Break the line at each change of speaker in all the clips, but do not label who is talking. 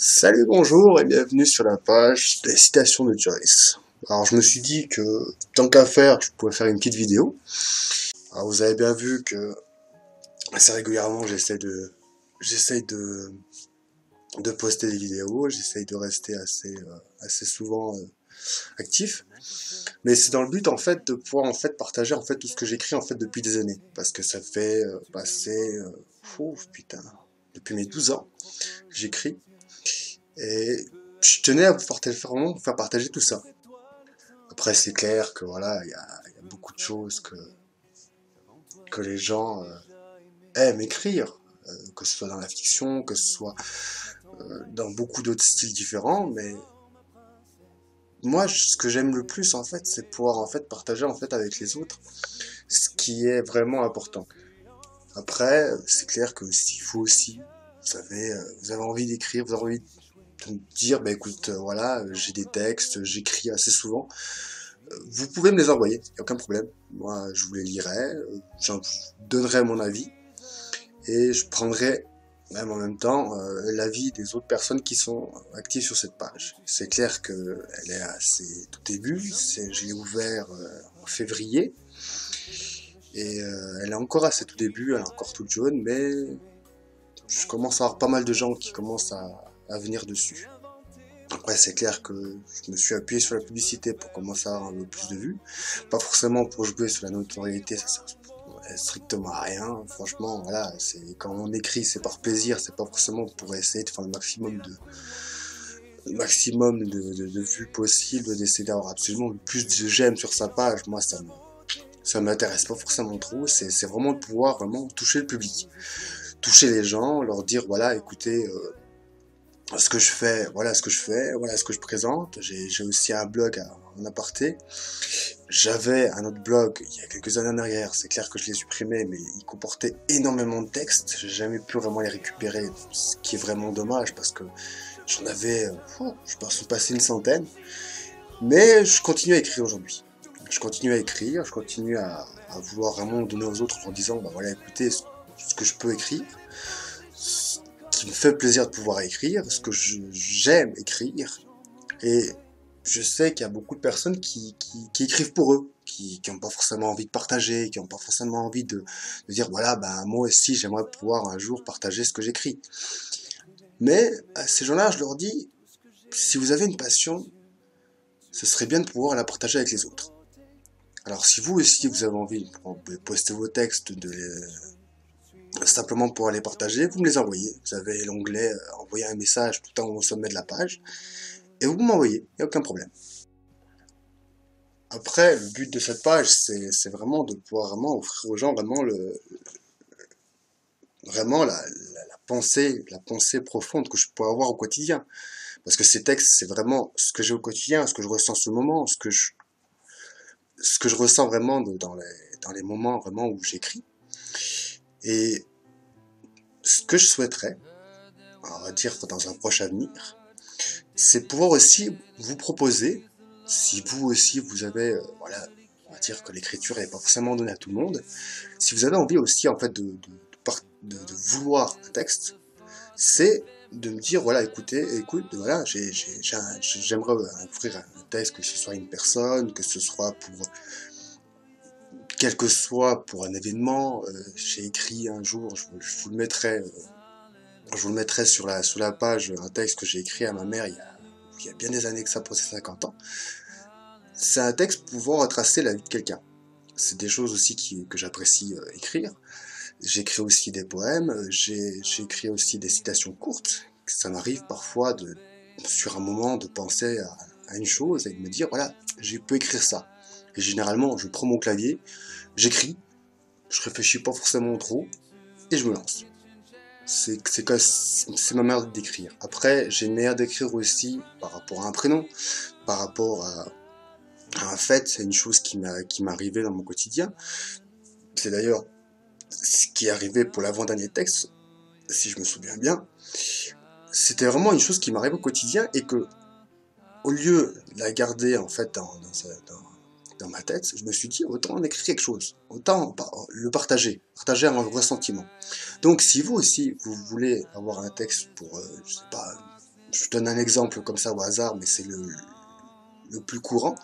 Salut, bonjour et bienvenue sur la page des citations de Joyce. Alors je me suis dit que tant qu'à faire, je pouvais faire une petite vidéo. Alors vous avez bien vu que assez régulièrement j'essaye de poster des vidéos, j'essaye de rester assez souvent actif. Mais c'est dans le but en fait de pouvoir en fait partager en fait tout ce que j'écris en fait depuis des années. Parce que ça fait passer putain, depuis mes 12 ans, j'écris. Et je tenais à vraiment vous faire partager tout ça. Après, c'est clair que voilà, il y a beaucoup de choses que les gens aiment écrire, que ce soit dans la fiction, que ce soit dans beaucoup d'autres styles différents, mais moi, ce que j'aime le plus, en fait, c'est pouvoir, en fait, partager, en fait, avec les autres ce qui est vraiment important. Après, c'est clair que s'il faut aussi, vous avez envie d'écrire, vous avez envie de me dire, bah écoute, voilà, j'ai des textes, j'écris assez souvent, vous pouvez me les envoyer, il n'y a aucun problème. Moi, je vous les lirai, j'en donnerai mon avis et je prendrai même en même temps l'avis des autres personnes qui sont actives sur cette page. C'est clair que elle est à ses tout débuts, je l'ai ouvert en février et elle est encore à ses tout débuts, elle est encore toute jaune, mais je commence à avoir pas mal de gens qui commencent à venir dessus. Après, c'est clair que je me suis appuyé sur la publicité pour commencer à avoir un peu plus de vues. Pas forcément pour jouer sur la notoriété, ça sert strictement à rien. Franchement, voilà, c'est quand on écrit, c'est par plaisir, c'est pas forcément pour essayer de faire le maximum de vues possible, d'essayer d'avoir absolument le plus de j'aime sur sa page. Moi, ça m'intéresse pas forcément trop. C'est vraiment de pouvoir vraiment toucher le public, toucher les gens, leur dire voilà, écoutez. Ce que je fais, voilà ce que je fais, voilà ce que je présente. J'ai aussi un blog en aparté. J'avais un autre blog il y a quelques années en arrière, c'est clair que je l'ai supprimé, mais il comportait énormément de textes. J'ai jamais pu vraiment les récupérer, ce qui est vraiment dommage parce que j'en avais, je pense, passer une centaine. Mais je continue à écrire aujourd'hui. Je continue à écrire, je continue à vouloir vraiment donner aux autres en disant, bah voilà, écoutez, ce que je peux écrire, qui me fait plaisir de pouvoir écrire, ce que j'aime écrire. Et je sais qu'il y a beaucoup de personnes qui écrivent pour eux, qui n'ont pas forcément envie de partager, qui n'ont pas forcément envie de dire, voilà, ben moi aussi j'aimerais pouvoir un jour partager ce que j'écris. Mais à ces gens-là, je leur dis, si vous avez une passion, ce serait bien de pouvoir la partager avec les autres. Alors si vous aussi vous avez envie de poster vos textes, simplement pour les partager, vous me les envoyez. Vous avez l'onglet envoyer un message tout en haut au sommet de la page et vous m'envoyez, il n'y a aucun problème. Après, le but de cette page, c'est vraiment de pouvoir vraiment offrir aux gens vraiment la pensée profonde que je peux avoir au quotidien. Parce que ces textes, c'est vraiment ce que j'ai au quotidien, ce que je ressens sur le moment, ce que je ressens vraiment dans les moments vraiment où j'écris. Et ce que je souhaiterais, on va dire dans un proche avenir, c'est pouvoir aussi vous proposer, si vous aussi vous avez, voilà, on va dire que l'écriture n'est pas forcément donnée à tout le monde, si vous avez envie aussi en fait de vouloir un texte, c'est de me dire voilà écoute voilà j'aimerais offrir un texte, que ce soit une personne, que ce soit pour quel que soit pour un événement. J'ai écrit un jour, je vous le mettrai sur la page, un texte que j'ai écrit à ma mère il y a bien des années que ça, pour ses 50 ans. C'est un texte pouvant retracer la vie de quelqu'un. C'est des choses aussi que j'apprécie écrire. J'écris aussi des poèmes, j'écris aussi des citations courtes. Ça m'arrive parfois sur un moment de penser à une chose et de me dire, voilà, je peux écrire ça. Et généralement, je prends mon clavier, j'écris, je réfléchis pas forcément trop, et je me lance. C'est ma manière d'écrire. Après, j'ai une manière d'écrire aussi par rapport à un prénom, par rapport à un fait, c'est une chose qui m'est arrivée dans mon quotidien. C'est d'ailleurs ce qui est arrivé pour l'avant-dernier texte, si je me souviens bien. C'était vraiment une chose qui m'arrive au quotidien et que, au lieu de la garder en fait dans ma tête, je me suis dit autant en écrire quelque chose, autant le partager un ressentiment. Donc si vous aussi vous voulez avoir un texte pour, je sais pas, Je donne un exemple comme ça au hasard, mais c'est le plus courant,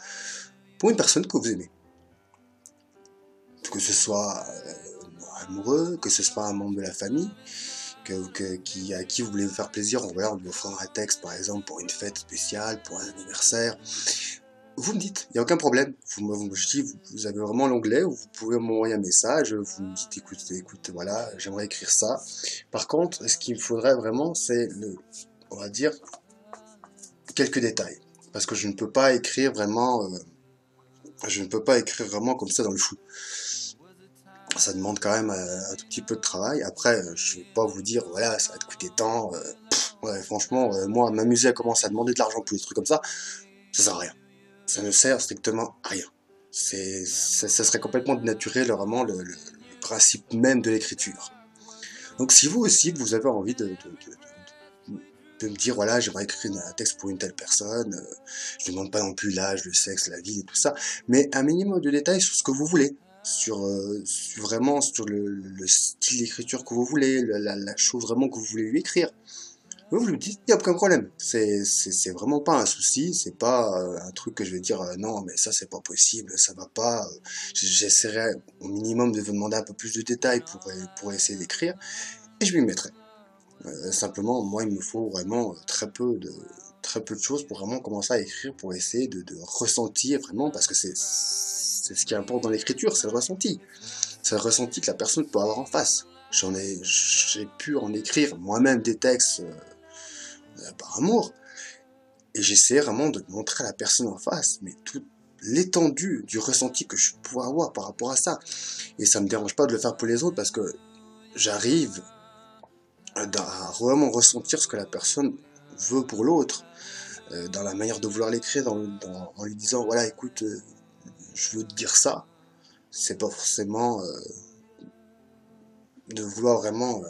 pour une personne que vous aimez. Que ce soit amoureux, que ce soit un membre de la famille, à qui vous voulez vous faire plaisir, voilà, en lui offrant un texte par exemple pour une fête spéciale, pour un anniversaire. Vous me dites, il n'y a aucun problème. Je dis, vous avez vraiment l'onglet où vous pouvez m'envoyer un message, vous me dites, écoute, voilà, j'aimerais écrire ça. Par contre, ce qu'il me faudrait vraiment, c'est, on va dire, quelques détails. Parce que je ne peux pas écrire vraiment comme ça dans le flou. Ça demande quand même un tout petit peu de travail. Après, je vais pas vous dire, voilà, ça va te coûter tant. Ouais, franchement, moi, m'amuser à commencer à demander de l'argent pour des trucs comme ça sert à rien. Ça ne sert strictement à rien. Ça serait complètement dénaturé, vraiment, le principe même de l'écriture. Donc, si vous aussi, vous avez envie de me dire, voilà, j'aimerais écrire un texte pour une telle personne, je ne demande pas non plus l'âge, le sexe, la ville et tout ça, mais un minimum de détails sur ce que vous voulez, vraiment sur le style d'écriture que vous voulez, la chose vraiment que vous voulez lui écrire. Vous lui dites, il n'y a aucun problème. C'est vraiment pas un souci, c'est pas un truc que je vais dire, non, mais ça c'est pas possible, ça va pas. J'essaierai au minimum de vous demander un peu plus de détails pour essayer d'écrire, et je m'y mettrai. Simplement, moi, il me faut vraiment très peu de choses pour vraiment commencer à écrire, pour essayer de ressentir vraiment, parce que c'est ce qui importe dans l'écriture, c'est le ressenti. C'est le ressenti que la personne peut avoir en face. J'ai pu en écrire moi-même des textes par amour, et j'essaie vraiment de montrer à la personne en face, mais toute l'étendue du ressenti que je pourrais avoir par rapport à ça. Et ça me dérange pas de le faire pour les autres, parce que j'arrive à vraiment ressentir ce que la personne veut pour l'autre, dans la manière de vouloir l'écrire, en lui disant, voilà, écoute, je veux te dire ça. C'est pas forcément de vouloir vraiment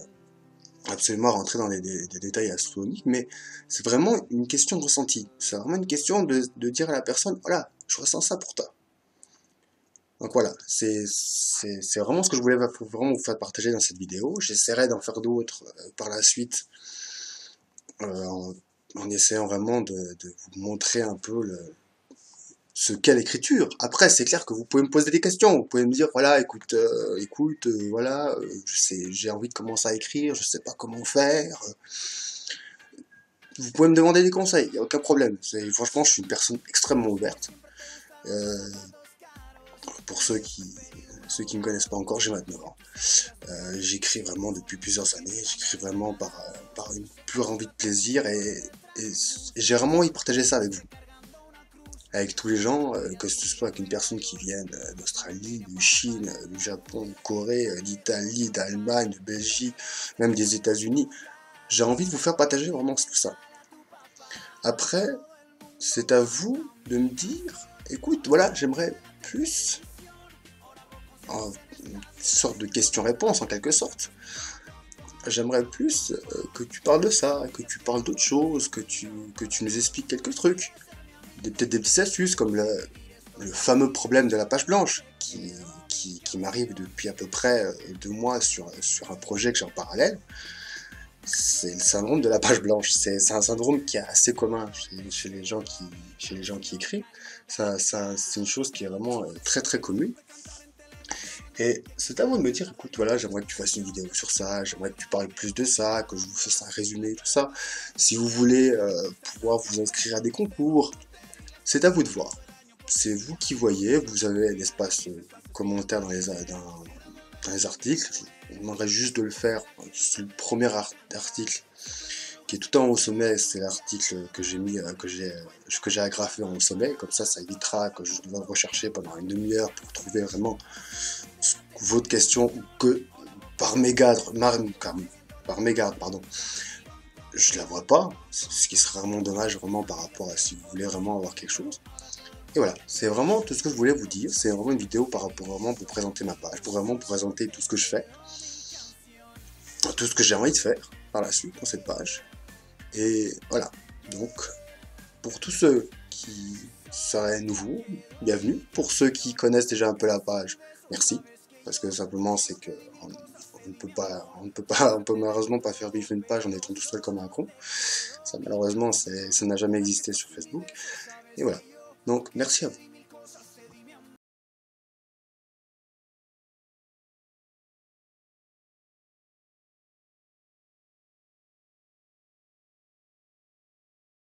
absolument rentrer dans des détails astronomiques, mais c'est vraiment une question de ressenti. C'est vraiment une question de dire à la personne, voilà, je ressens ça pour toi. Donc voilà, c'est vraiment ce que je voulais vraiment vous faire partager dans cette vidéo. J'essaierai d'en faire d'autres par la suite, en essayant vraiment de vous montrer un peu ce qu'est l'écriture. Après, c'est clair que vous pouvez me poser des questions. Vous pouvez me dire, voilà, écoute, voilà, j'ai envie de commencer à écrire, je sais pas comment faire. Vous pouvez me demander des conseils, il n'y a aucun problème. Franchement, je suis une personne extrêmement ouverte. Euh, pour ceux qui me connaissent pas encore, j'ai 29 ans. J'écris vraiment depuis plusieurs années. J'écris vraiment par une pure envie de plaisir, et j'ai vraiment envie de partager ça avec vous. Avec tous les gens, que ce soit avec une personne qui vienne d'Australie, de Chine, du Japon, de Corée, d'Italie, d'Allemagne, de Belgique, même des États-Unis. J'ai envie de vous faire partager vraiment tout ça. Après, c'est à vous de me dire, écoute, voilà, j'aimerais plus, une sorte de question-réponse en quelque sorte. J'aimerais plus que tu parles de ça, que tu parles d'autres choses, que tu nous expliques quelques trucs. Peut-être des petites astuces comme le fameux problème de la page blanche qui m'arrive depuis à peu près 2 mois sur un projet que j'ai en parallèle. C'est le syndrome de la page blanche. C'est un syndrome qui est assez commun chez les gens qui écrivent. C'est une chose qui est vraiment très très commune. Et c'est à vous de me dire, écoute, voilà, j'aimerais que tu fasses une vidéo sur ça, j'aimerais que tu parles plus de ça, que je vous fasse un résumé, tout ça. Si vous voulez pouvoir vous inscrire à des concours, c'est à vous de voir. C'est vous qui voyez, vous avez l'espace commentaire dans les articles. Je vous demanderai juste de le faire sur le premier article qui est tout en haut au sommet, c'est l'article que j'ai mis, que j'ai agrafé en haut au sommet. Comme ça évitera que je dois rechercher pendant une demi-heure pour trouver vraiment votre question, ou que par mégarde, pardon, je la vois pas, ce qui serait vraiment dommage vraiment par rapport à si vous voulez vraiment avoir quelque chose. Et voilà, c'est vraiment tout ce que je voulais vous dire. C'est vraiment une vidéo par rapport vraiment pour présenter ma page, pour vraiment vous présenter tout ce que je fais, tout ce que j'ai envie de faire par la suite dans cette page. Et voilà, donc pour tous ceux qui seraient nouveaux, bienvenue. Pour ceux qui connaissent déjà un peu la page, merci. Parce que simplement c'est que on peut malheureusement pas faire vivre une page en étant tout seul comme un con. Ça, malheureusement, ça n'a jamais existé sur Facebook. Et voilà. Donc, merci à vous.